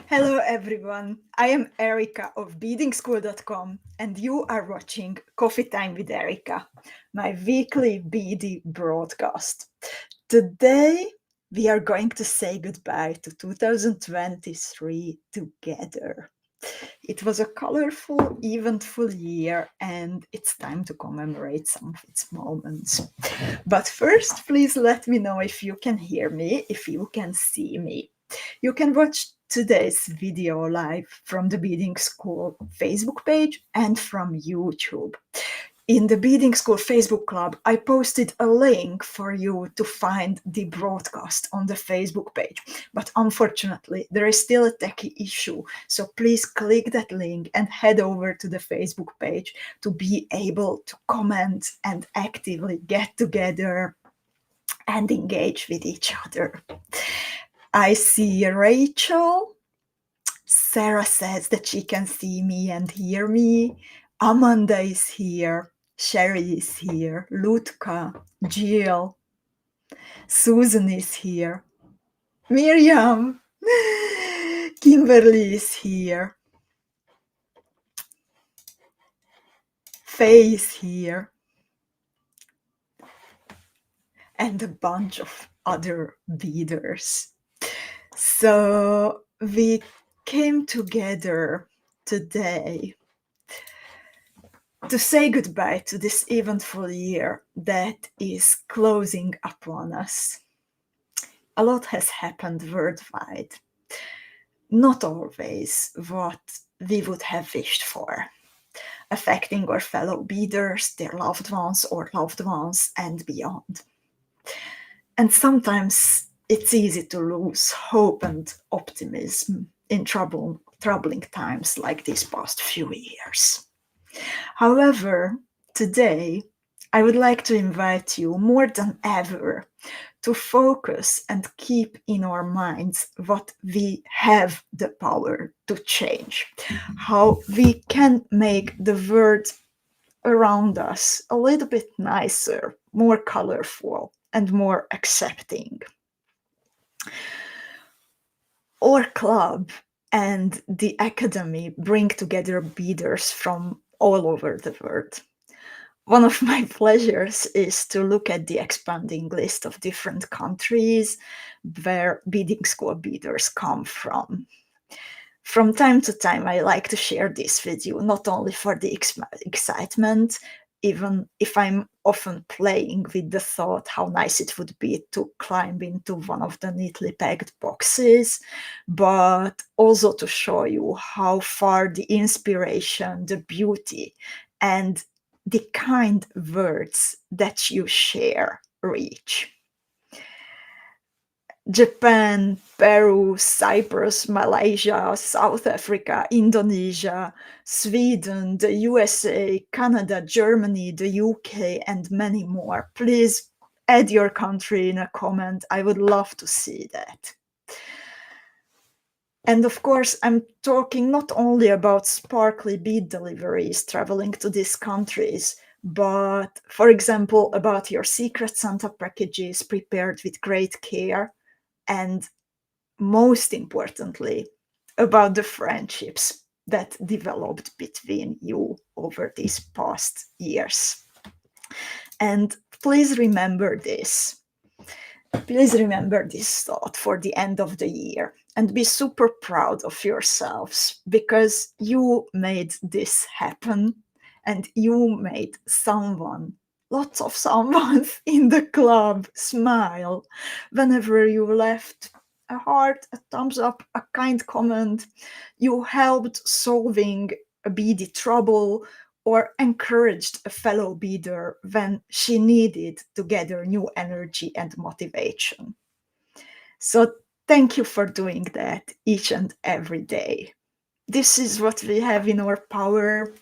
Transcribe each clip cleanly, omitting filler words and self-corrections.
Hello everyone, I am Erika of beadingschool.com and you are watching Coffee Time with Erika, my weekly beady broadcast. Today we are going to say goodbye to 2023 together. It was a colorful, eventful year and it's time to commemorate some of its moments. But first, please let me know if you can hear me, if you can see me. You can watch today's video live from the Beading School Facebook page and from YouTube. In the Beading School Facebook club, I posted a link for you to find the broadcast on the Facebook page. But unfortunately, there is still a techie issue. So please click that link and head over to the Facebook page to be able to comment and actively get together and engage with each other. I see Rachel. Sarah says that she can see me and hear me. Amanda is here. Sherry is here. Lutka, Jill, Susan is here. Miriam, Kimberly is here. Faye is here. And a bunch of other beaders. So we came together today to say goodbye to this eventful year that is closing upon us. A lot has happened worldwide, not always what we would have wished for, affecting our fellow beaders, their loved ones or loved ones, and beyond. And sometimes it's easy to lose hope and optimism in troubling times like these past few years. However, today I would like to invite you more than ever to focus and keep in our minds what we have the power to change, how we can make the world around us a little bit nicer, more colorful, and more accepting. Our club and the academy bring together beaders from all over the world. One of my pleasures is to look at the expanding list of different countries where beading school beaders come from. From time to time, I like to share this with you, not only for the excitement, even if I'm often playing with the thought how nice it would be to climb into one of the neatly packed boxes, but also to show you how far the inspiration, the beauty, and the kind words that you share reach. Japan, Peru, Cyprus, Malaysia, South Africa, Indonesia, Sweden, the USA, Canada, Germany, the UK, and many more. Please add your country in a comment. I would love to see that. And of course, I'm talking not only about sparkly bead deliveries traveling to these countries, but, for example, about your Secret Santa packages prepared with great care, and most importantly, about the friendships that developed between you over these past years. And please remember this. Please remember this thought for the end of the year and be super proud of yourselves because you made this happen and you made someone, lots of someones in the club smile whenever you left a heart, a thumbs up, a kind comment. You helped solving a beady trouble or encouraged a fellow beader when she needed to gather new energy and motivation. So thank you for doing that each and every day. This is what we have in our power.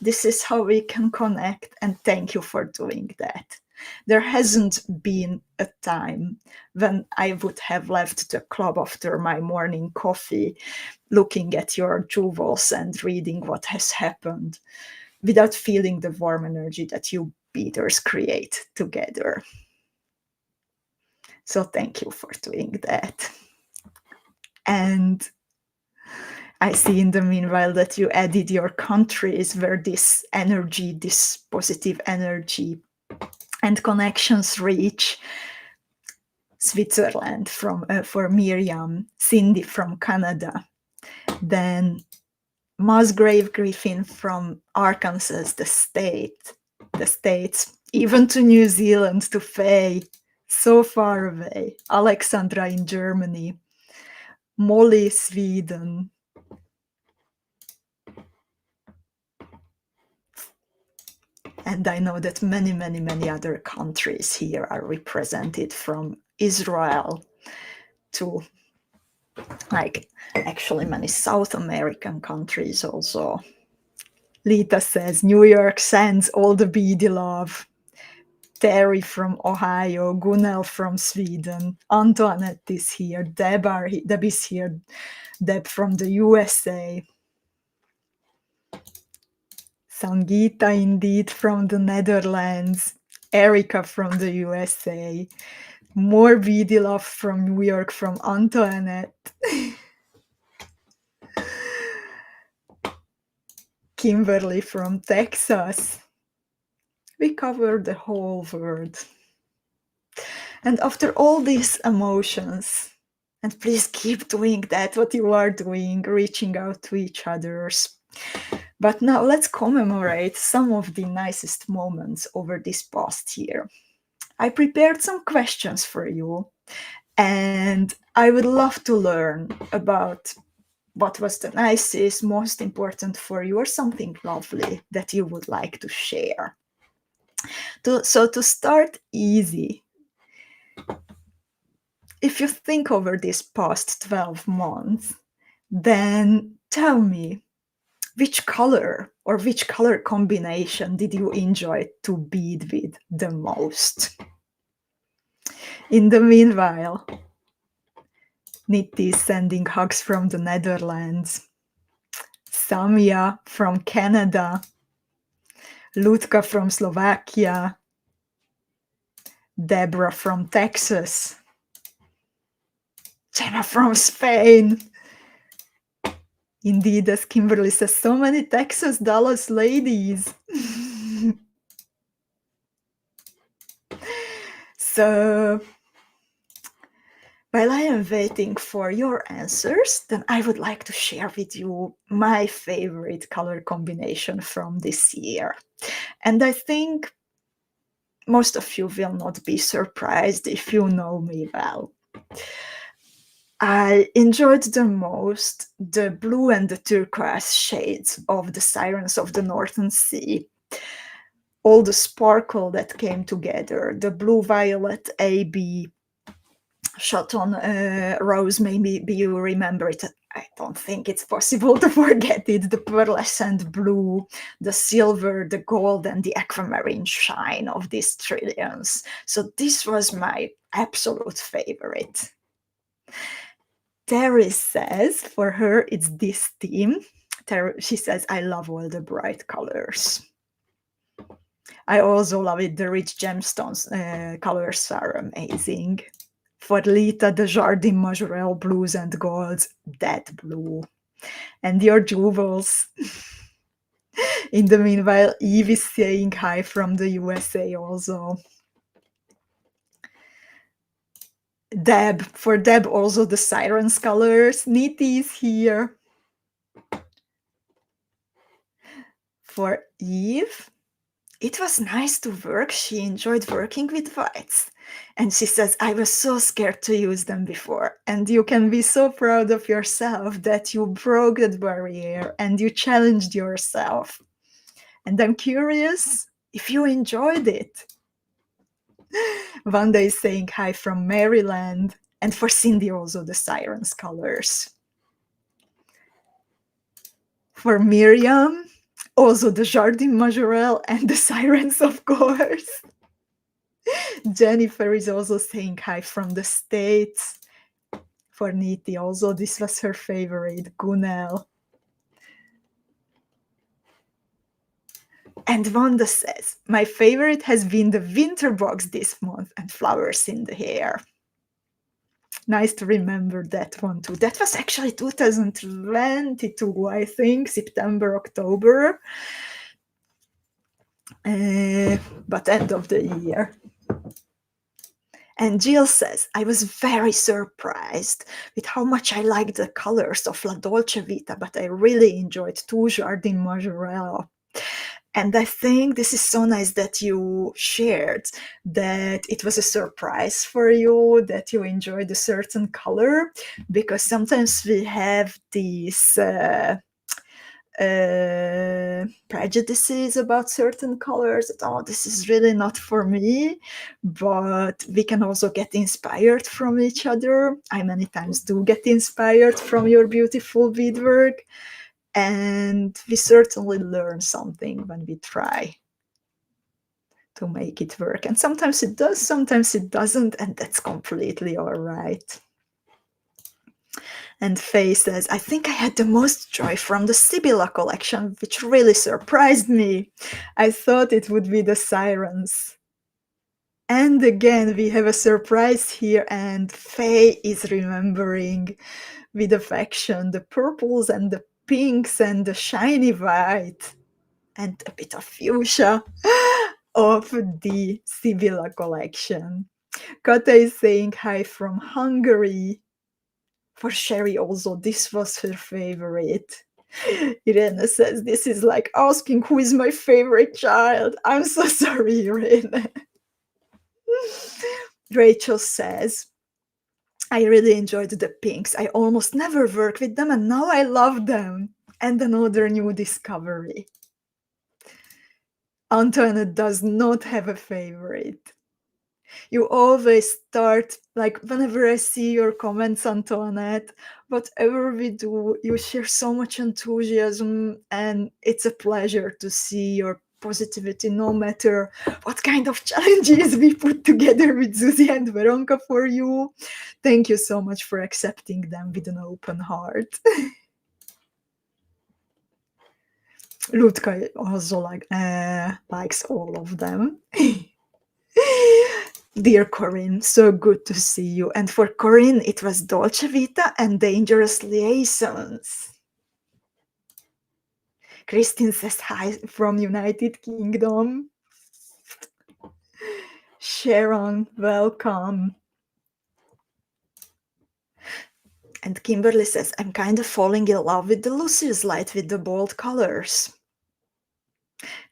This is how we can connect, and thank you for doing that. There hasn't been a time when I would have left the club after my morning coffee, looking at your jewels and reading what has happened, without feeling the warm energy that you beaders create together. So thank you for doing that. And I see in the meanwhile that you added your countries where this energy, this positive energy and connections reach. Switzerland for Miriam, Cindy from Canada, then Musgrave Griffin from Arkansas, the States, even to New Zealand, to Faye, so far away, Alexandra in Germany, Molly, Sweden, and I know that many, many, many other countries here are represented, from Israel to, like, actually many South American countries also. Lita says, New York sends all the beady love. Terry from Ohio, Gunnel from Sweden, Antoinette is here, Deb is here, Deb from the USA, Sangita indeed from the Netherlands, Erika from the USA, more beady love from New York from Antoinette, Kimberly from Texas. We covered the whole world. And after all these emotions, and please keep doing that, what you are doing, reaching out to each others. But now let's commemorate some of the nicest moments over this past year. I prepared some questions for you, and I would love to learn about what was the nicest, most important for you, or something lovely that you would like to share. So to start easy, if you think over these past 12 months, then tell me, which color or which color combination did you enjoy to bead with the most? In the meanwhile, Nitti is sending hugs from the Netherlands, Samia from Canada, Lutka from Slovakia, Deborah from Texas, Jenna from Spain. Indeed, as Kimberly says, so many Texas Dallas ladies. So, while I am waiting for your answers, then I would like to share with you my favorite color combination from this year. And I think most of you will not be surprised if you know me well. I enjoyed the most the blue and the turquoise shades of the Sirens of the Northern Sea. All the sparkle that came together, the blue violet AB shot on rose, maybe you remember it. I don't think it's possible to forget it. The pearlescent blue, the silver, the gold, and the aquamarine shine of these trillions. So this was my absolute favorite. Terry says for her it's this theme. She says, I love all the bright colors. I also love it. The rich gemstones colors are amazing. For Lita, the Jardin Majorelle blues and golds, that blue. And your jewels. In the meanwhile, Eve is saying hi from the USA also. Deb, for Deb also the Sirens colors. Niti is here. For Eve, it was nice to work. She enjoyed working with whites. And she says, I was so scared to use them before. And you can be so proud of yourself that you broke that barrier and you challenged yourself. And I'm curious if you enjoyed it. Wanda is saying hi from Maryland. And for Cindy also the Sirens colors. For Miriam, also the Jardin Majorelle and the Sirens, of course. Jennifer is also saying hi from the States. For Niti also, this was her favorite, Gunel. And Wanda says, my favorite has been the winter box this month and flowers in the hair. Nice to remember that one too. That was actually 2022, I think, September, October. But end of the year. And Jill says, I was very surprised with how much I liked the colors of La Dolce Vita, but I really enjoyed Two Jardin Majorelle. And I think this is so nice that you shared that it was a surprise for you that you enjoyed a certain color, because sometimes we have these prejudices about certain colors that, oh, this is really not for me, but we can also get inspired from each other. I many times do get inspired from your beautiful beadwork, and we certainly learn something when we try to make it work. And sometimes it does, sometimes it doesn't, and that's completely all right. And Faye says, I think I had the most joy from the Sibylla collection, which really surprised me. I thought it would be the sirens. And again, we have a surprise here, and Faye is remembering with affection the purples and the pinks and the shiny white and a bit of fuchsia of the Sibylla collection. Kata is saying hi from Hungary. For Sherry also, this was her favorite. Irene says, this is like asking who is my favorite child. I'm so sorry, Irene. Rachel says, I really enjoyed the pinks. I almost never work with them, and now I love them. And another new discovery. Antoinette does not have a favorite. You always start, like, whenever I see your comments, Antoinette, whatever we do, you share so much enthusiasm, and it's a pleasure to see your positivity, no matter what kind of challenges we put together with Susie and Veronka for you. Thank you so much for accepting them with an open heart. Lutka also likes all of them. Dear Corinne, so good to see you. And for Corinne, it was Dolce Vita and Dangerous Liaisons. Christine says hi from United Kingdom. Sharon, welcome. And Kimberly says, I'm kind of falling in love with the Lucius light with the bold colors.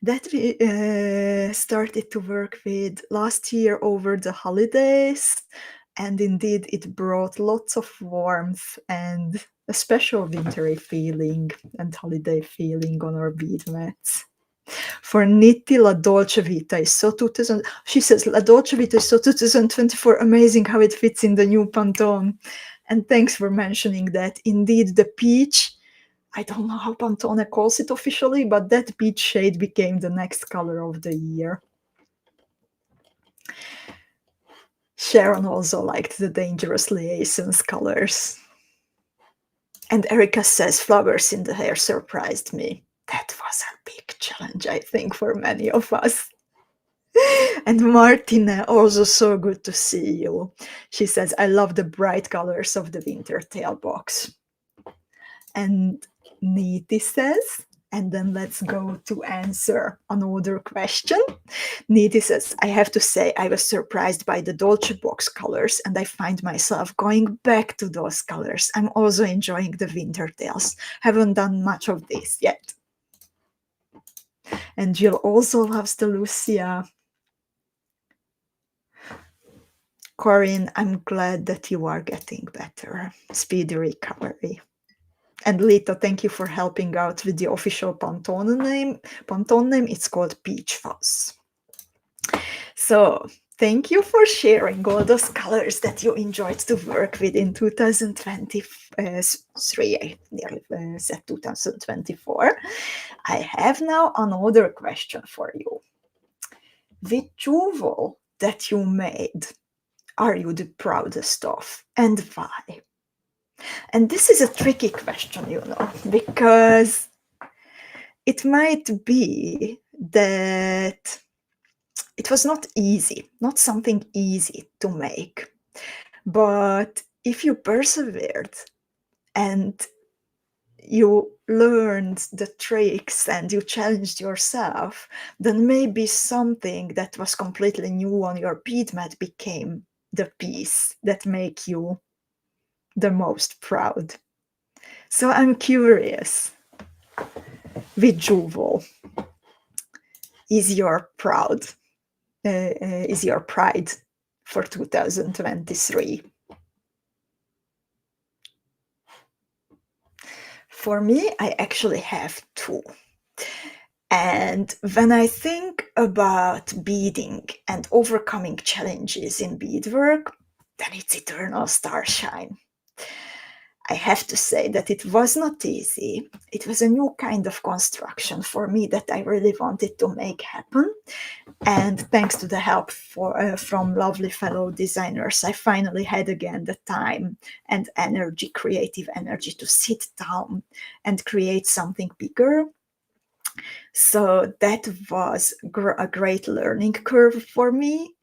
That we started to work with last year over the holidays, and indeed it brought lots of warmth and a special wintry feeling and holiday feeling on our bead mats. For Nitti, La Dolce Vita is so 2000. She says La Dolce Vita is so 2024. Amazing how it fits in the new Pantone. And thanks for mentioning that. Indeed, the peach, I don't know how Pantone calls it officially, but that peach shade became the next color of the year. Sharon also liked the Dangerous Liaisons colors. And Erika says flowers in the hair surprised me. That was a big challenge, I think, for many of us. And Martina, also so good to see you. She says, I love the bright colors of the winter tail box. And Niti says, and then let's go to answer another question. Niti says, I have to say I was surprised by the Dolce box colors, and I find myself going back to those colors. I'm also enjoying the winter tails. Haven't done much of this yet. And Jill also loves the Lucia. Corinne, I'm glad that you are getting better. Speedy recovery. And Lita, thank you for helping out with the official Pantone name. It's called Peach Fuzz. So thank you for sharing all those colors that you enjoyed to work with in 2023. I nearly said 2024. I have now another question for you. Which jewel that you made are you the proudest of, and why? And this is a tricky question, because it might be that it was not something easy to make, but if you persevered and you learned the tricks and you challenged yourself, then maybe something that was completely new on your bead mat became the piece that make you the most proud. So I'm curious, with Juval, is your pride for 2023? For me, I actually have two. And when I think about beading and overcoming challenges in beadwork, then it's eternal starshine. I have to say that it was not easy. It was a new kind of construction for me that I really wanted to make happen. And thanks to the help from lovely fellow designers, I finally had again the time and energy, creative energy, to sit down and create something bigger. So that was a great learning curve for me.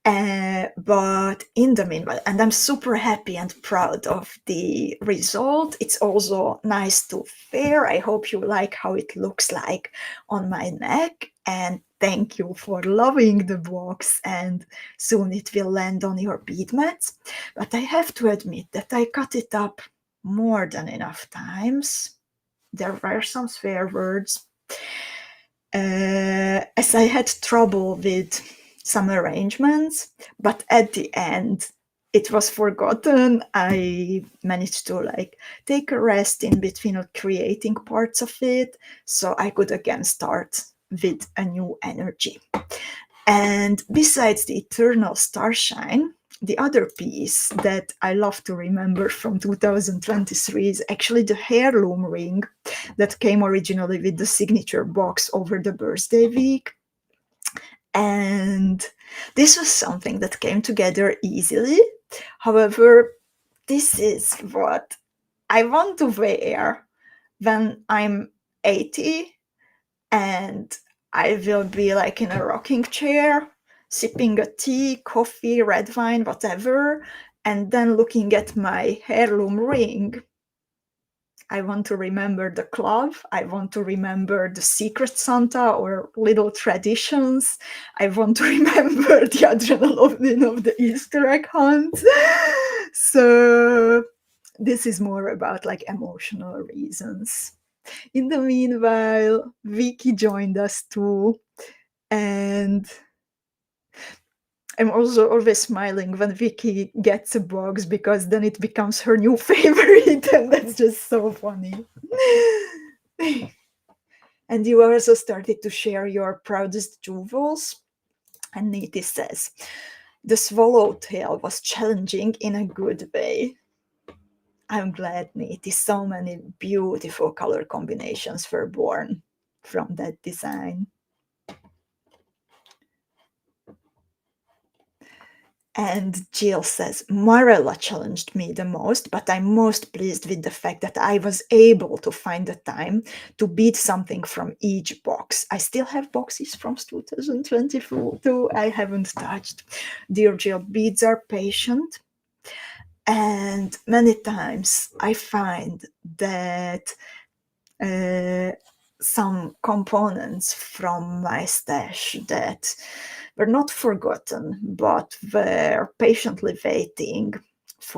But in the meanwhile, and I'm super happy and proud of the result. It's also nice to wear. I hope you like how it looks like on my neck. And thank you for loving the box. And soon it will land on your bead mats. But I have to admit that I cut it up more than enough times. There were some swear words. As I had trouble with some arrangements, but at the end it was forgotten. I managed to take a rest in between of creating parts of it, so I could again start with a new energy. And besides the eternal starshine, the other piece that I love to remember from 2023 is actually the heirloom ring that came originally with the signature box over the birthday week. And this was something that came together easily. However, this is what I want to wear when I'm 80 and I will be in a rocking chair, sipping a tea, coffee, red wine, whatever, and then looking at my heirloom ring. I want to remember the club. I want to remember the Secret Santa or little traditions. I want to remember the adrenaline of the Easter egg hunt. So this is more about emotional reasons. In the meanwhile, Vicky joined us too, and I'm also always smiling when Vicky gets a box because then it becomes her new favorite, and that's just so funny. And you also started to share your proudest jewels. And Niti says, the swallowtail was challenging in a good way. I'm glad, Niti. So many beautiful color combinations were born from that design. And Jill says, Marella challenged me the most, but I'm most pleased with the fact that I was able to find the time to bead something from each box. I still have boxes from 2022 I haven't touched. Dear Jill, beads are patient. And many times I find that some components from my stash that were not forgotten, but were patiently waiting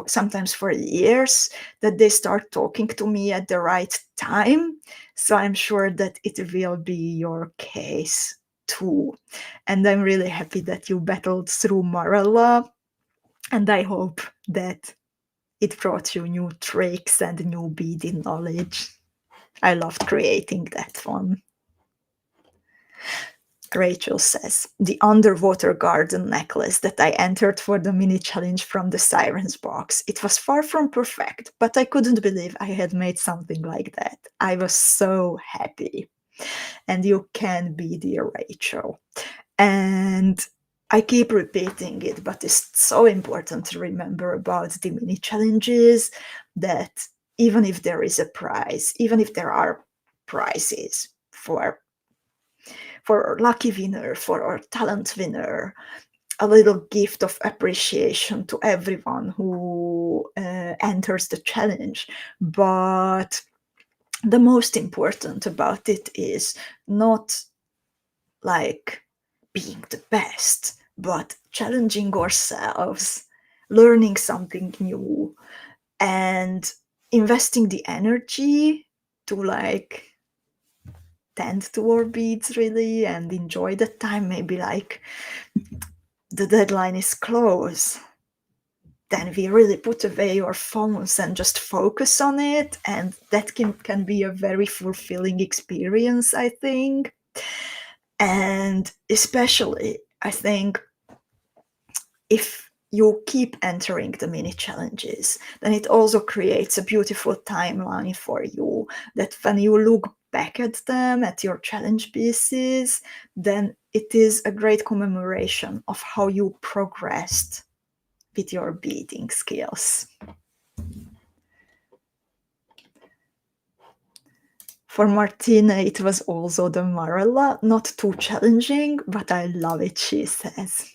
sometimes for years, that they start talking to me at the right time. So I'm sure that it will be your case too. And I'm really happy that you battled through Marella. And I hope that it brought you new tricks and new beading knowledge. I loved creating that one. Rachel says, the underwater garden necklace that I entered for the mini challenge from the Sirens box. It was far from perfect, but I couldn't believe I had made something like that. I was so happy. And you can be dear Rachel. And I keep repeating it, but it's so important to remember about the mini challenges that even if there is a prize, even if there are prizes for our lucky winner, for our talent winner, a little gift of appreciation to everyone who enters the challenge. But the most important about it is not like being the best, but challenging ourselves, learning something new, and investing the energy to like tend to our beads really and enjoy the time. Maybe like the deadline is close, then we really put away our phones and just focus on it, and that can be a very fulfilling experience, I think. And especially, I think, if you keep entering the mini challenges, then it also creates a beautiful timeline for you, that when you look back at them, at your challenge pieces, then it is a great commemoration of how you progressed with your beading skills. For Martina, it was also the Marella, not too challenging, but I love it, she says.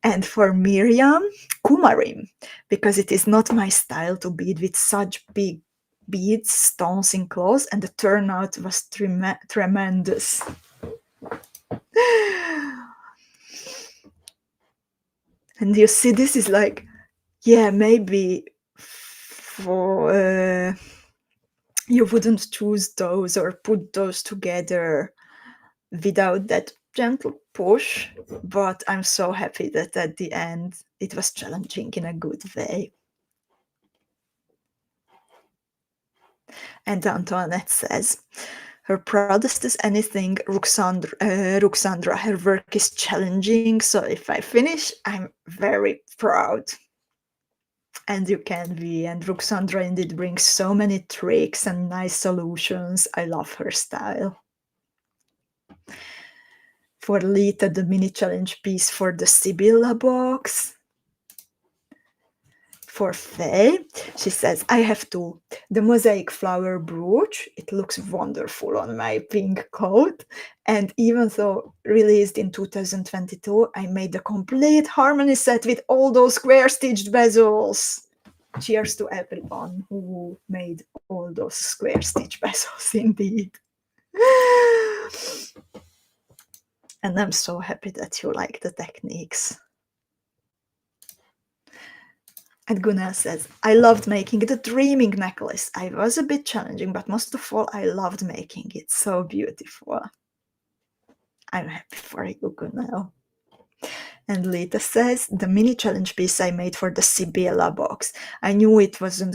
And for Miriam, Kumarim, because it is not my style to bead with such big beads, stones, and claws, and the turnout was tremendous. And you see, this is like, yeah, maybe for you wouldn't choose those or put those together without that gentle push, but I'm so happy that at the end it was challenging in a good way. And Antoinette says, her proudest is anything, Ruxandra, her work is challenging, so if I finish, I'm very proud. And you can be, and Ruxandra indeed brings so many tricks and nice solutions. I love her style. For Lita, the mini challenge piece for the Sibylla box. For Faye, she says, I have the mosaic flower brooch. It looks wonderful on my pink coat. And even though released in 2022, I made a complete harmony set with all those square stitched bezels. Cheers to everyone who made all those square stitch bezels indeed. And I'm so happy that you like the techniques. And Gunnar says, I loved making the dreaming necklace. I was a bit challenging, but most of all, I loved making it. So beautiful. I'm happy for you, Gunnar. And Lita says, the mini challenge piece I made for the Sibylla box. I knew it wasn't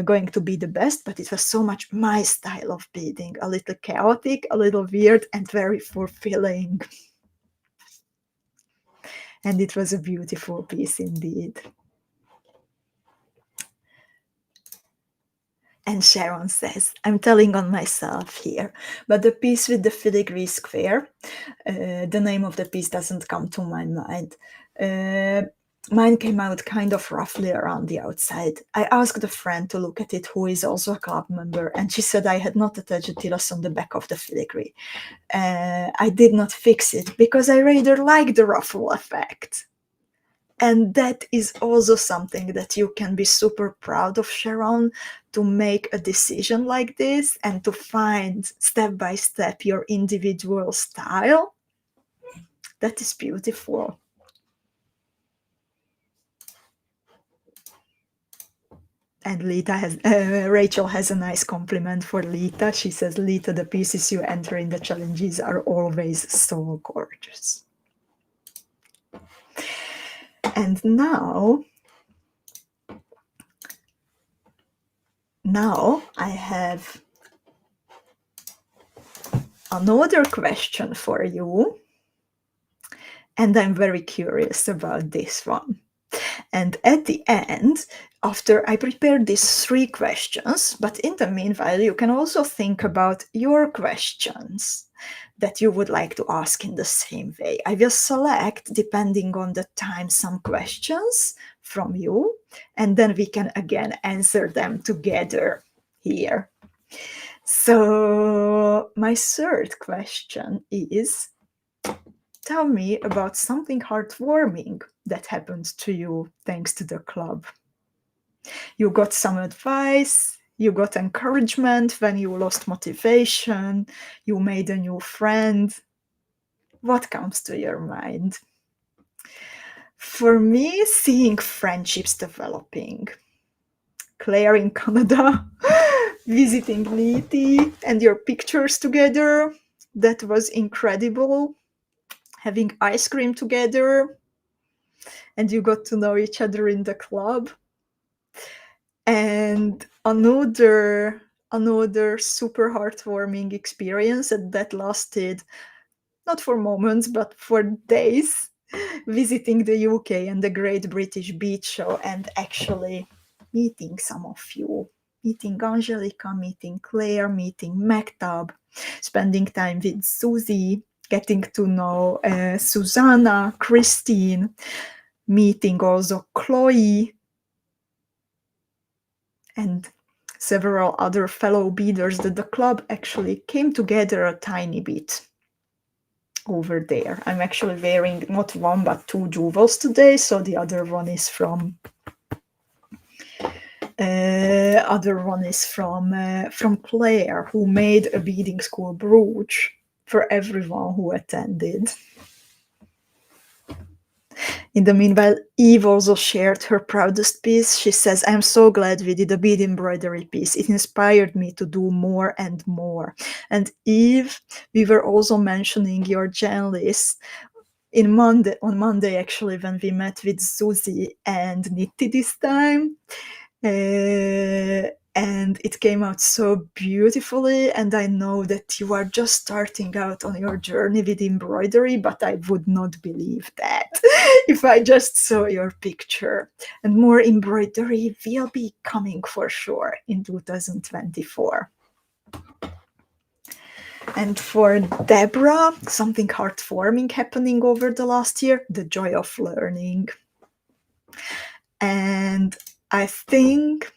going to be the best, but it was so much my style of beading. A little chaotic, a little weird, and very fulfilling. And it was a beautiful piece indeed. And Sharon says, I'm telling on myself here, but the piece with the filigree square, the name of the piece doesn't come to my mind. Mine came out kind of roughly around the outside. I asked a friend to look at it who is also a club member, and she said I had not attached a tilas on the back of the filigree. I did not fix it because I rather like the ruffle effect. And that is also something that you can be super proud of, Sharon, to make a decision like this and to find step by step your individual style. That is beautiful. And Rachel has a nice compliment for Lita. She says, Lita, the pieces you enter in the challenges are always so gorgeous. And now I have another question for you. And I'm very curious about this one. And at the end, after I prepared these 3 questions, but in the meanwhile, you can also think about your questions that you would like to ask in the same way. I will select, depending on the time, some questions from you, and then we can again answer them together here. So my 3rd question is, tell me about something heartwarming that happened to you thanks to the club. You got some advice, you got encouragement when you lost motivation, you made a new friend. What comes to your mind? For me, seeing friendships developing. Claire in Canada, visiting Niti, and your pictures together. That was incredible. Having ice cream together, and you got to know each other in the club. And another super heartwarming experience that lasted not for moments but for days, visiting the UK and the Great British Beach Show, and actually meeting some of you, meeting Angelica, meeting Claire, meeting Mektab, spending time with Susie, getting to know Susanna, Christine, meeting also Chloe, and several other fellow beaders, that the club actually came together a tiny bit over there. I'm actually wearing not one but two jewels today, so the other one is from Claire, who made a beading school brooch for everyone who attended. In the meanwhile, Eve also shared her proudest piece. She says, "I'm so glad we did a bead embroidery piece. It inspired me to do more and more." And Eve, we were also mentioning your gen list on Monday, actually, when we met with Susie and Nitti this time. And it came out so beautifully, and I know that you are just starting out on your journey with embroidery, but I would not believe that if I just saw your picture. And more embroidery will be coming for sure in 2024. And for Deborah, something heartwarming happening over the last year, the joy of learning. And I think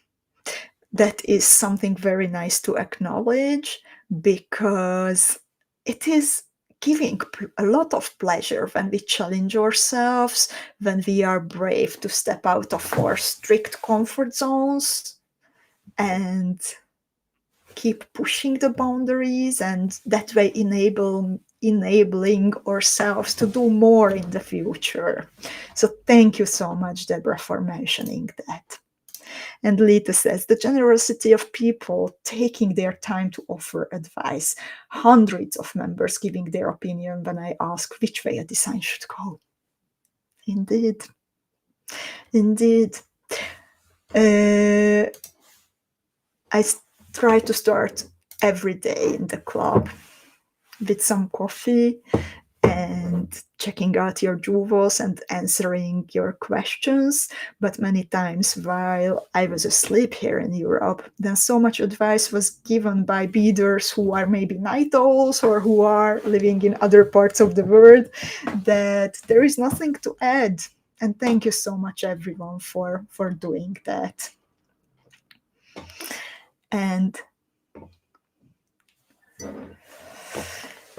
that is something very nice to acknowledge, because it is giving a lot of pleasure when we challenge ourselves, when we are brave to step out of our strict comfort zones and keep pushing the boundaries, and that way enabling ourselves to do more in the future. So thank you so much, Deborah, for mentioning that. And Lita says, the generosity of people taking their time to offer advice. Hundreds of members giving their opinion when I ask which way a design should go. Indeed. Indeed. I try to start every day in the club with some coffee and checking out your jewels and answering your questions. But many times while I was asleep here in Europe, then so much advice was given by beaders who are maybe night owls or who are living in other parts of the world, that there is nothing to add. And thank you so much, everyone, for doing that. And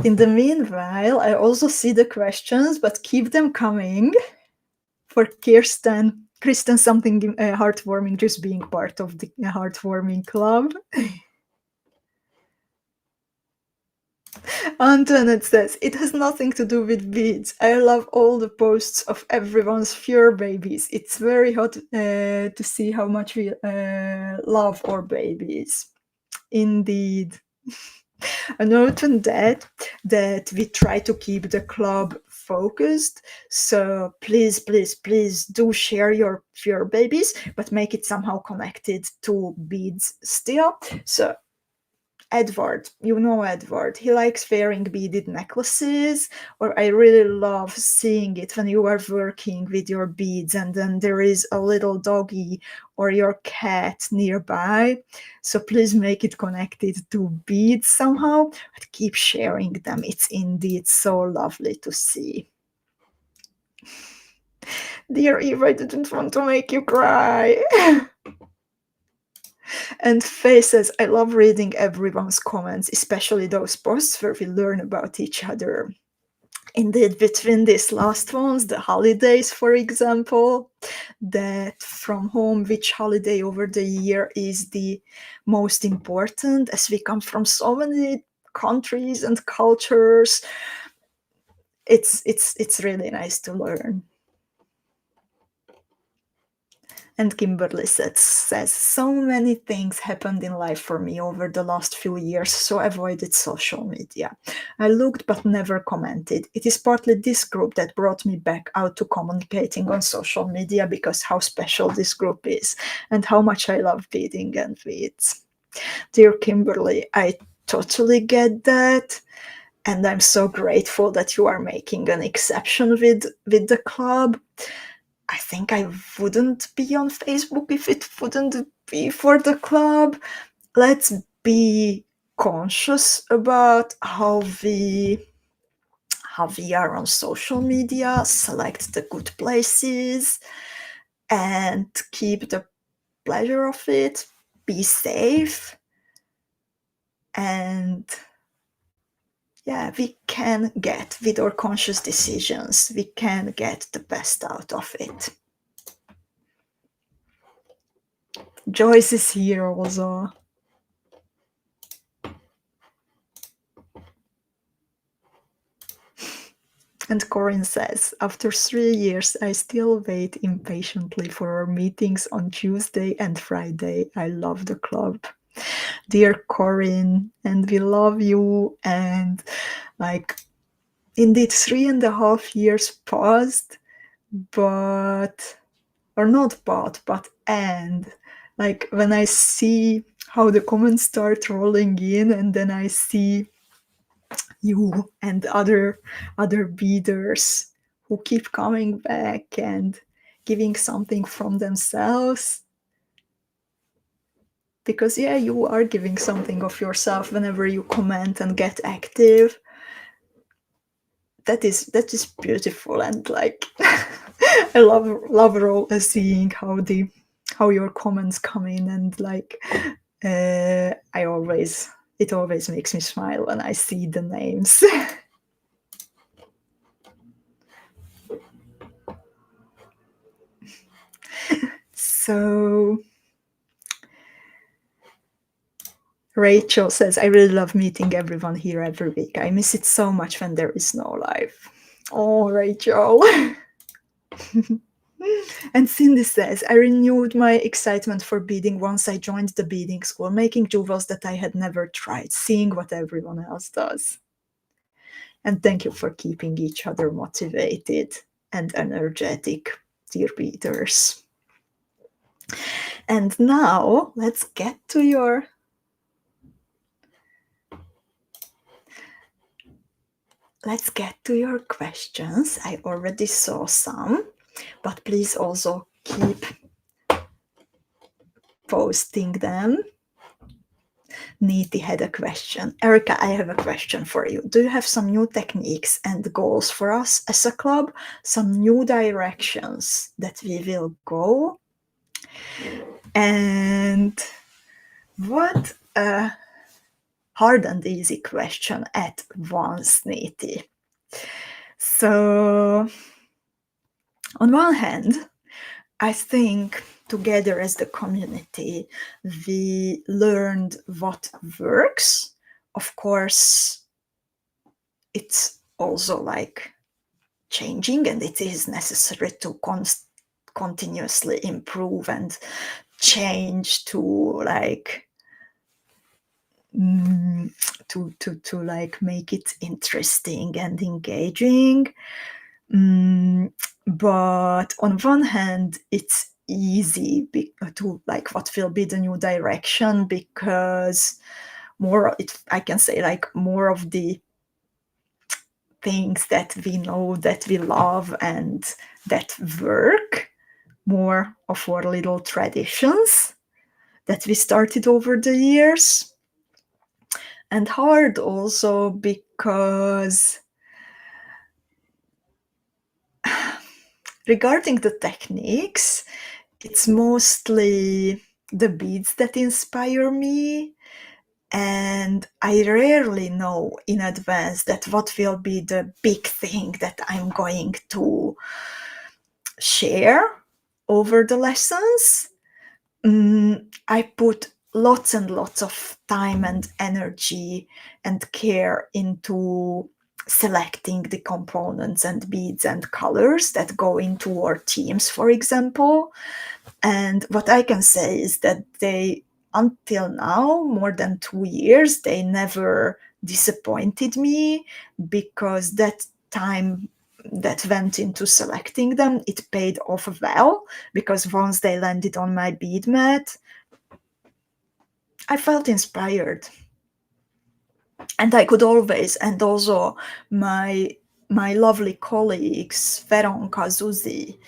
in the meanwhile, I also see the questions, but keep them coming. For Kristen, something heartwarming, just being part of the heartwarming club. Antoinette says, it has nothing to do with beads. I love all the posts of everyone's fur babies. It's very hot to see how much we love our babies. Indeed. A note on that we try to keep the club focused. So please do share your babies, but make it somehow connected to beads still. So Edward, Edward, he likes wearing beaded necklaces, or I really love seeing it when you are working with your beads and then there is a little doggy or your cat nearby. So please make it connected to beads somehow, but keep sharing them. It's indeed so lovely to see. Dear Eve, I didn't want to make you cry. And Faye says, I love reading everyone's comments, especially those posts where we learn about each other. indeed, between these last ones, the holidays, for example, that from home, which holiday over the year is the most important, as we come from so many countries and cultures. It's really nice to learn. And Kimberly says, so many things happened in life for me over the last few years, so I avoided social media. I looked but never commented. It is partly this group that brought me back out to communicating on social media, because how special this group is and how much I love beading and beads. Dear Kimberly, I totally get that. And I'm so grateful that you are making an exception with the club. I think I wouldn't be on Facebook if it wouldn't be for the club. Let's be conscious about how we are on social media, select the good places, and keep the pleasure of it. Be safe, and yeah, we can get, with our conscious decisions, we can get the best out of it. Joyce is here also. And Corinne says, after 3 years, I still wait impatiently for our meetings on Tuesday and Friday. I love the club. Dear Corinne, and we love you. And like, indeed, 3.5 years passed, but, or not but, and like when I see how the comments start rolling in, and then I see you and other beaders who keep coming back and giving something from themselves, because yeah, you are giving something of yourself whenever you comment and get active. That is beautiful. And like I love seeing how your comments come in, and like it always makes me smile when I see the names. So Rachel says, I really love meeting everyone here every week. I miss it so much when there is no live. Oh, Rachel. And Cindy says, I renewed my excitement for beading once I joined the beading school, making jewels that I had never tried, seeing what everyone else does. And thank you for keeping each other motivated and energetic, dear beaders. And now let's get to your questions. I already saw some, but please also keep posting them. Neeti had a question. Erika, I have a question for you. Do you have some new techniques and goals for us as a club? Some new directions that we will go? And what a hard and easy question at once, Neeti. So, on one hand, I think together as the community, we learned what works. Of course, it's also like changing, and it is necessary to continuously improve and change to like to like make it interesting and engaging. But on one hand, it's easy to like what will be the new direction, because I can say like more of the things that we know, that we love, and that work, more of our little traditions that we started over the years. And hard also because regarding the techniques, it's mostly the beads that inspire me, And I rarely know in advance that what will be the big thing that I'm going to share over the lessons. I put lots and lots of time and energy and care into selecting the components and beads and colors that go into our teams, for example. And what I can say is that they, until now, more than 2 years, they never disappointed me, because that time that went into selecting them, it paid off well, because once they landed on my bead mat, I felt inspired. And I could always, and also my lovely colleagues, Veronka, Zuzi,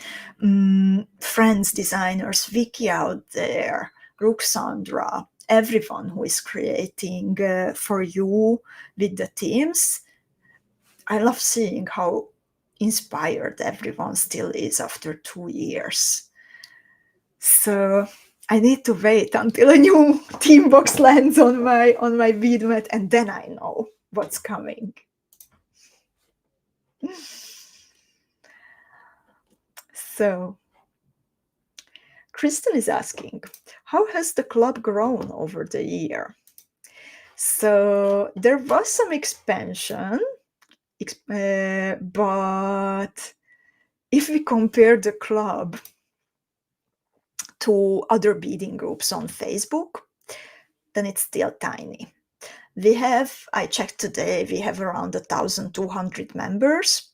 friends, designers, Vicky out there, Ruxandra, everyone who is creating for you with the teams. I love seeing how inspired everyone still is after 2 years. So I need to wait until a new team box lands on my bead mat, and then I know what's coming. So Kristen is asking, how has the club grown over the year? So there was some expansion, but if we compare the club to other beading groups on Facebook, then it's still tiny. We have, I checked today, we have around 1,200 members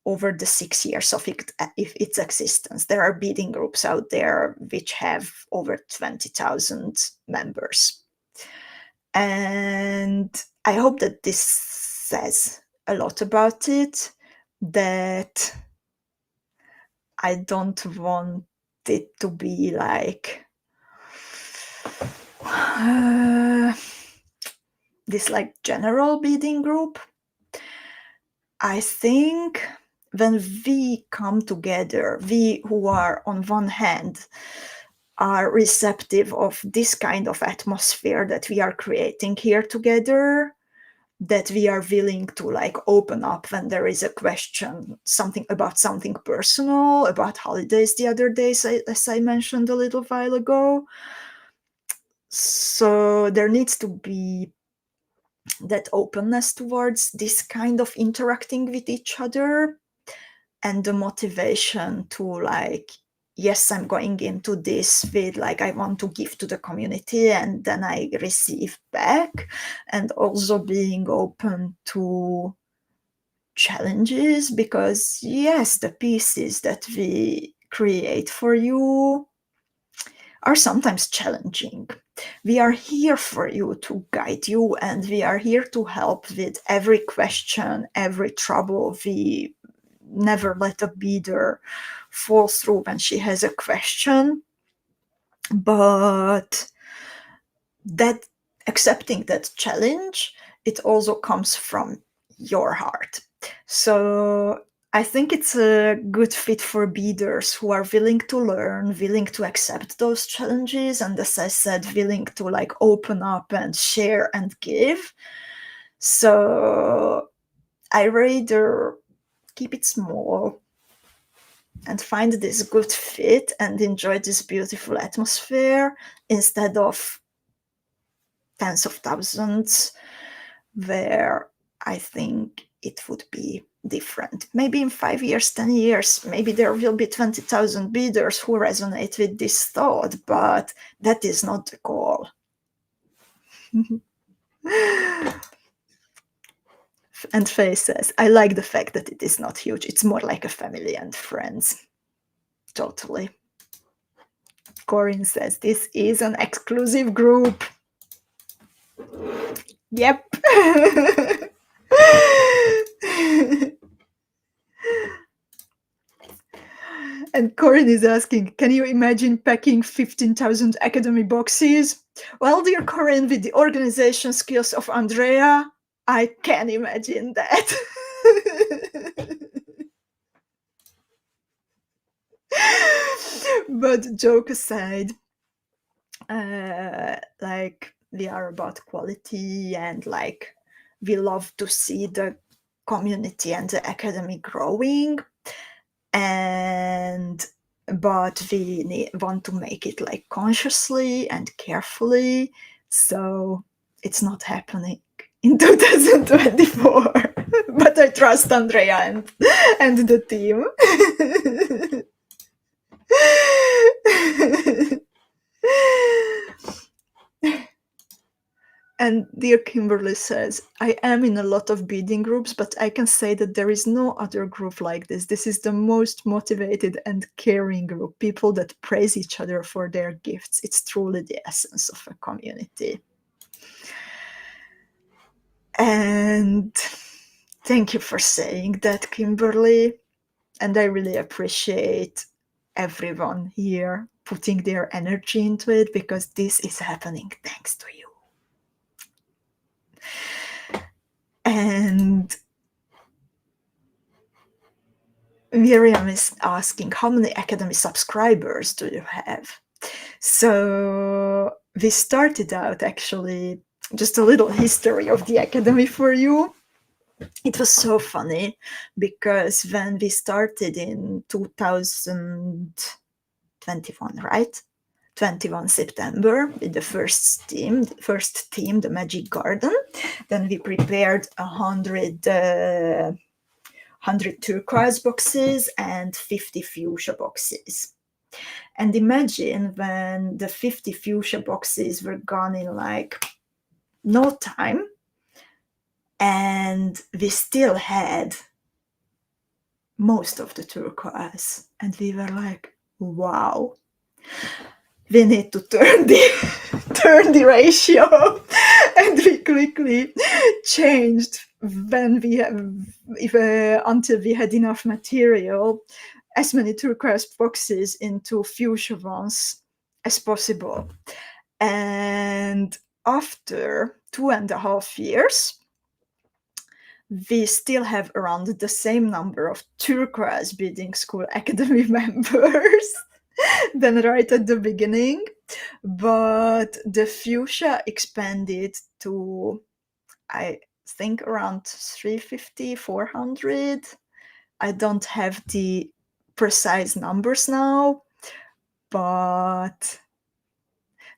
over the 6 years of its existence. There are beading groups out there which have over 20,000 members. And I hope that this says a lot about it, that I don't want it to be like this like general beading group. I think when we come together, we who are on one hand are receptive of this kind of atmosphere that we are creating here together, that we are willing to like open up when there is a question, something about something personal, about holidays the other days, as I mentioned a little while ago. So there needs to be that openness towards this kind of interacting with each other, and the motivation to like, yes, I'm going into this with like, I want to give to the community and then I receive back, and also being open to challenges, because yes, the pieces that we create for you are sometimes challenging. We are here for you, to guide you, and we are here to help with every question, every trouble. We never let a beader fall through when she has a question, but that accepting that challenge, it also comes from your heart. So I think it's a good fit for beaders who are willing to learn, willing to accept those challenges, and as I said, willing to like open up and share and give. So I rather keep it small and find this good fit and enjoy this beautiful atmosphere, instead of tens of thousands, where I think it would be different. Maybe in 5 years, 10 years, maybe there will be 20,000 beaders who resonate with this thought, but that is not the goal. And Faye says, I like the fact that it is not huge. It's more like a family and friends. Totally. Corinne says, this is an exclusive group. Yep. And Corinne is asking, can you imagine packing 15,000 Academy boxes? Well, dear Corinne, with the organization skills of Andrea, I can imagine that. But joke aside, like we are about quality, and like we love to see the community and the academy growing, and but we want to make it like consciously and carefully, so it's not happening in 2024. But I trust Andrea and the team. And dear Kimberly says, I am in a lot of beading groups, but I can say that there is no other group like this. This is the most motivated and caring group, people that praise each other for their gifts. It's truly the essence of a community. And thank you for saying that, Kimberly. And I really appreciate everyone here putting their energy into it, because this is happening thanks to you. And Miriam is asking, how many Academy subscribers do you have? So we started out, actually, just a little history of the Academy for you. It was so funny because when we started in 2021, right? 21 September with the first team, the Magic Garden. Then we prepared 100 turquoise boxes and 50 fuchsia boxes. And imagine when the 50 fuchsia boxes were gone in like no time, and we still had most of the turquoise. And we were like, wow, we need to turn the ratio. And we quickly changed when we until we had enough material, as many turquoise boxes into fuchsia ones as possible. And after 2.5 years, we still have around the same number of turquoise Beading School Academy members than right at the beginning, but the fuchsia expanded to, I think, around 350, 400. I don't have the precise numbers now, but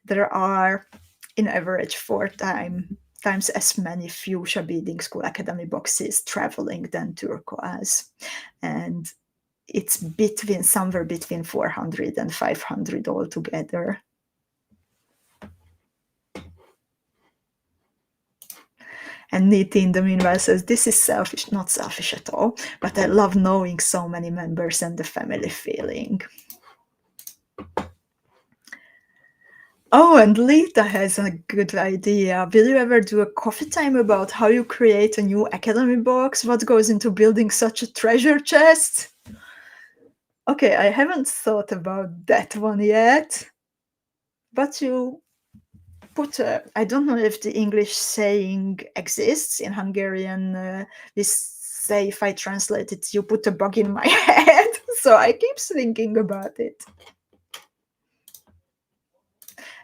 there are, in average, 4 times as many fuchsia Beading School Academy boxes traveling than turquoise. And it's somewhere between 400 and 500 altogether. And Niti in the meanwhile says, this is selfish, not selfish at all, but I love knowing so many members and the family feeling. Oh, and Lita has a good idea. Will you ever do a coffee time about how you create a new Academy box? What goes into building such a treasure chest? Okay, I haven't thought about that one yet. But you put I don't know if the English saying exists in Hungarian. We say, if I translate it, you put a bug in my head. So I keep thinking about it.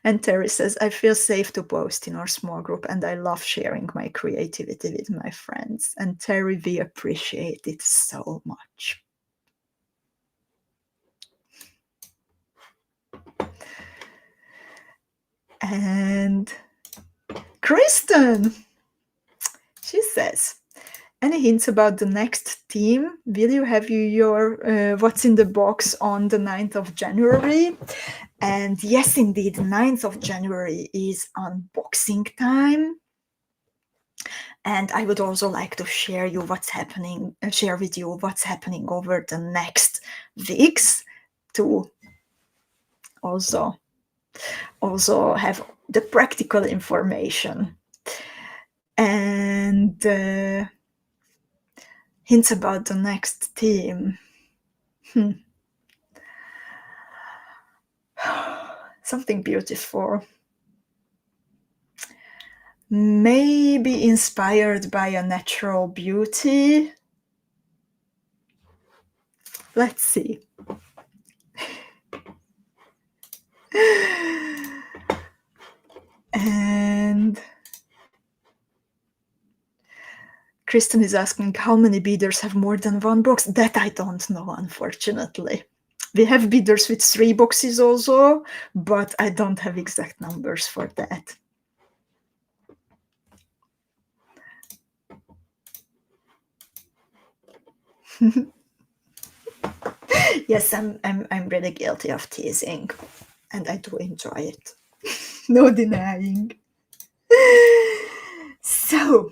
And Terry says, I feel safe to post in our small group, and I love sharing my creativity with my friends. And Terry, we appreciate it so much. And Kristen, she says, any hints about the next theme? Will you have your what's in the box on the 9th of January? And yes, indeed, 9th of January is unboxing time. And I would also like to share with you what's happening over the next weeks, to also have the practical information. And hints about the next theme. Something beautiful. Maybe inspired by a natural beauty. Let's see. And Kristen is asking how many beaders have more than one box. That I don't know, unfortunately. We have beaders with 3 boxes also, but I don't have exact numbers for that. Yes, I'm really guilty of teasing, and I do enjoy it. No denying. So,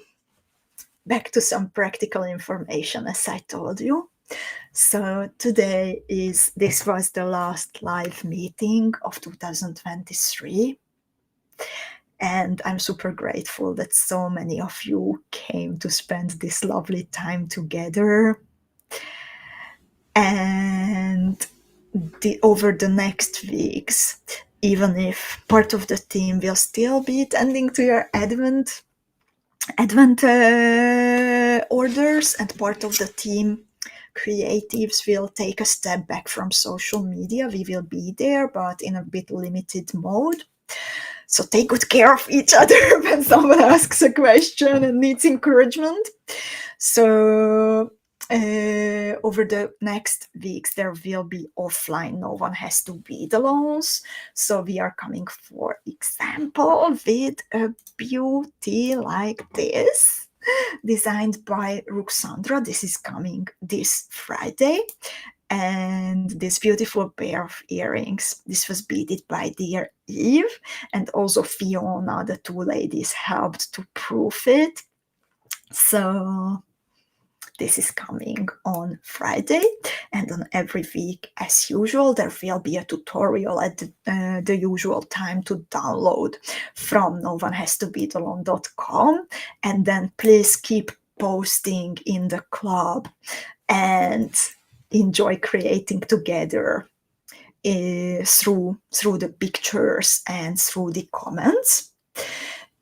back to some practical information, as I told you. So this was the last live meeting of 2023. And I'm super grateful that so many of you came to spend this lovely time together. And over the next weeks, even if part of the team will still be attending to your Advent orders, and part of the team creatives will take a step back from social media. We will be there, but in a bit limited mode. So take good care of each other when someone asks a question and needs encouragement. So over the next weeks, there will be offline. No one has to be alone. So we are coming, for example, with a beauty like this, designed by Ruxandra. This is coming this Friday. And this beautiful pair of earrings. This was beaded by dear Eve, and also Fiona. The 2 ladies helped to proof it. So this is coming on Friday, and on every week, as usual, there will be a tutorial at the usual time to download from noonehastobedalone.com. And then please keep posting in the club and enjoy creating together through the pictures and through the comments.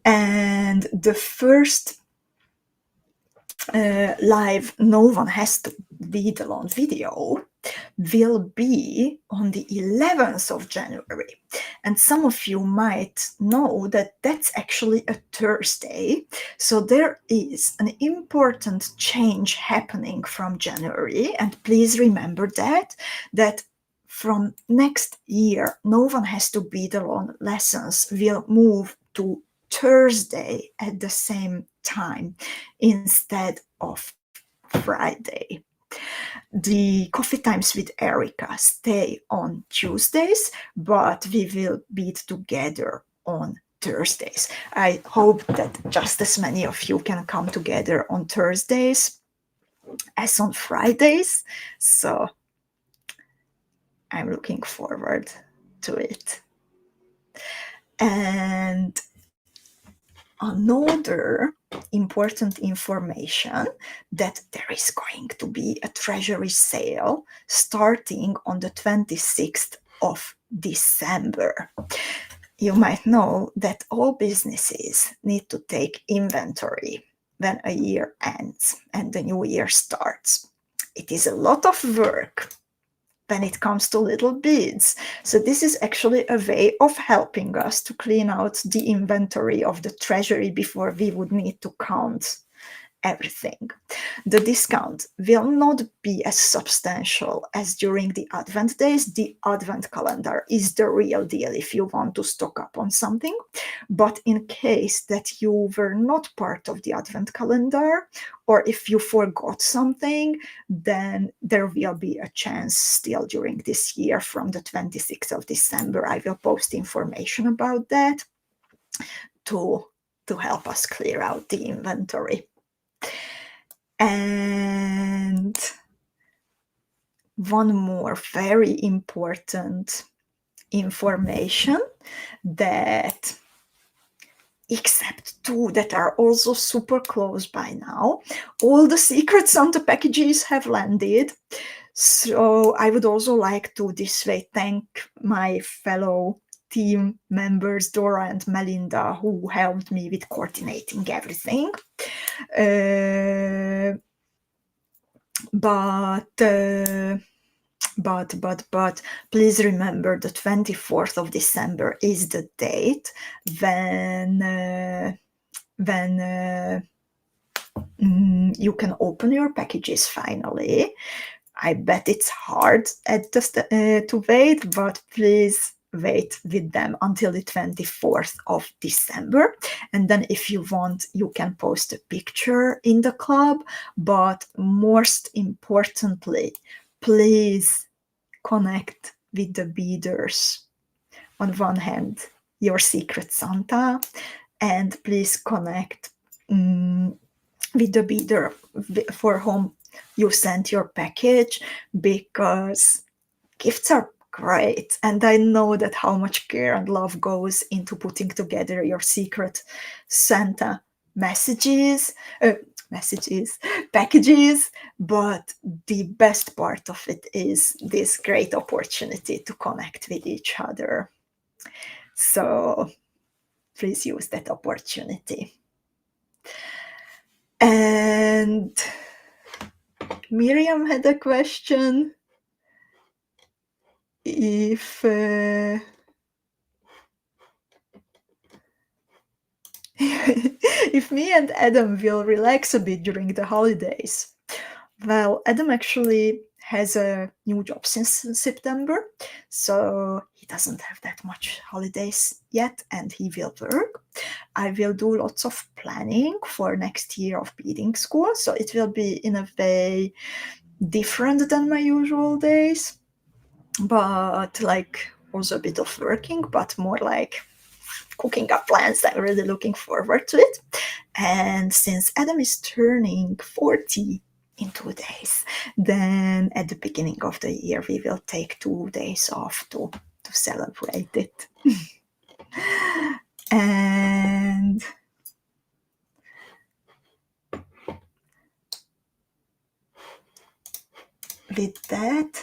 And the first live No One Has to Bead Alone video will be on the 11th of January. And some of you might know that that's actually a Thursday. So there is an important change happening from January. And please remember that from next year, No One Has to Bead Alone lessons will move to Thursday at the same time instead of Friday. The coffee times with Erika stay on Tuesdays, but we will beat together on Thursdays. I hope that just as many of you can come together on Thursdays as on Fridays. So I'm looking forward to it. And another important information, that there is going to be a treasury sale starting on the 26th of December. You might know that all businesses need to take inventory when a year ends and the new year starts. It is a lot of work when it comes to little beads. So this is actually a way of helping us to clean out the inventory of the treasury before we would need to count everything. The discount will not be as substantial as during the Advent days. The Advent calendar is the real deal if you want to stock up on something. But in case that you were not part of the Advent calendar, or if you forgot something, then there will be a chance still during this year from the 26th of December. I will post information about that to help us clear out the inventory. And one more very important information, that except 2 that are also super close by now, all the Secret Santa packages have landed. So I would also like to this way thank my fellow team members, Dora and Melinda, who helped me with coordinating everything. But But please remember the 24th of December is the date when you can open your packages finally. I bet it's hard to wait, but please wait with them until the 24th of December. And then if you want, you can post a picture in the club. But most importantly, please connect with the beaders. On one hand, your secret Santa, and please connect with the beader for whom you sent your package, because gifts are great, and I know that how much care and love goes into putting together your secret Santa packages, but the best part of it is this great opportunity to connect with each other. So please use that opportunity. And Miriam had a question. If me and Adam will relax a bit during the holidays. Well, Adam actually has a new job since September, so he doesn't have that much holidays yet, and he will work. I will do lots of planning for next year of beading school, so it will be in a way different than my usual days, but like also a bit of working, but more like cooking up plans. I'm really looking forward to it. And since Adam is turning 40 in 2 days, then at the beginning of the year we will take 2 days off to celebrate it. And with that,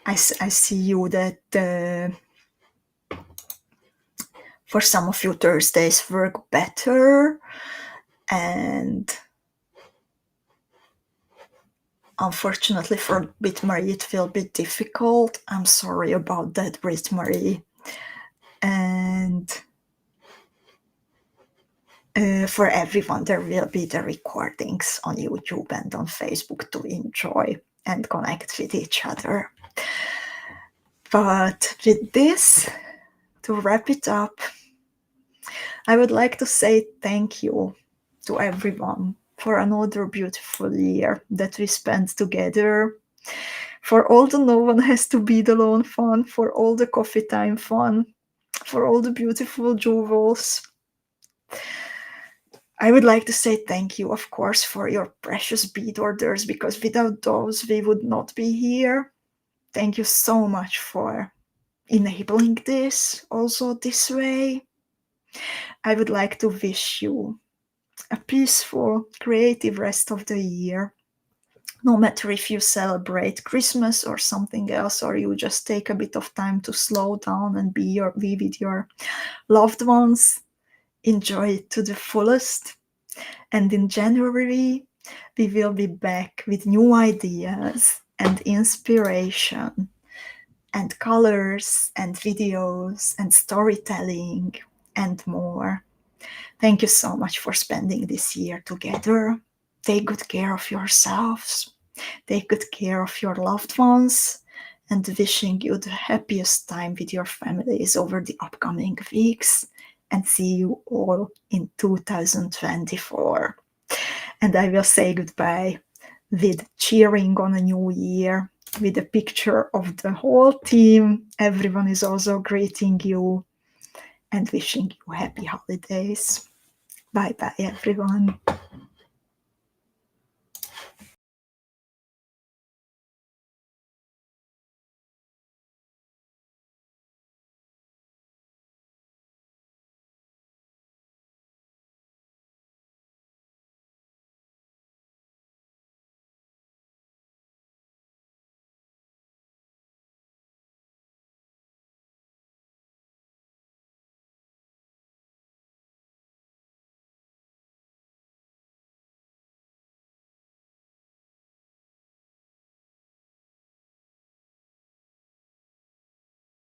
I see you that for some of you Thursdays work better, and unfortunately for Brit-Marie it will be difficult. I'm sorry about that, Brit-Marie. And for everyone, there will be the recordings on YouTube and on Facebook to enjoy and connect with each other. But with this, to wrap it up, I would like to say thank you to everyone for another beautiful year that we spent together, for all the no one has to be alone fun, for all the coffee time fun, for all the beautiful jewels. I would like to say thank you, of course, for your precious bead orders, because without those we would not be here. Thank you so much for enabling this also this way. I would like to wish you a peaceful, creative rest of the year. No matter if you celebrate Christmas or something else, or you just take a bit of time to slow down and be with your loved ones, enjoy it to the fullest. And in January, we will be back with new ideas and inspiration and colors and videos and storytelling and more. Thank you so much for spending this year together. Take good care of yourselves. Take good care of your loved ones, and wishing you the happiest time with your families over the upcoming weeks. And see you all in 2024. And I will say goodbye with cheering on a new year, with a picture of the whole team. Everyone is also greeting you and wishing you happy holidays. Bye bye, everyone.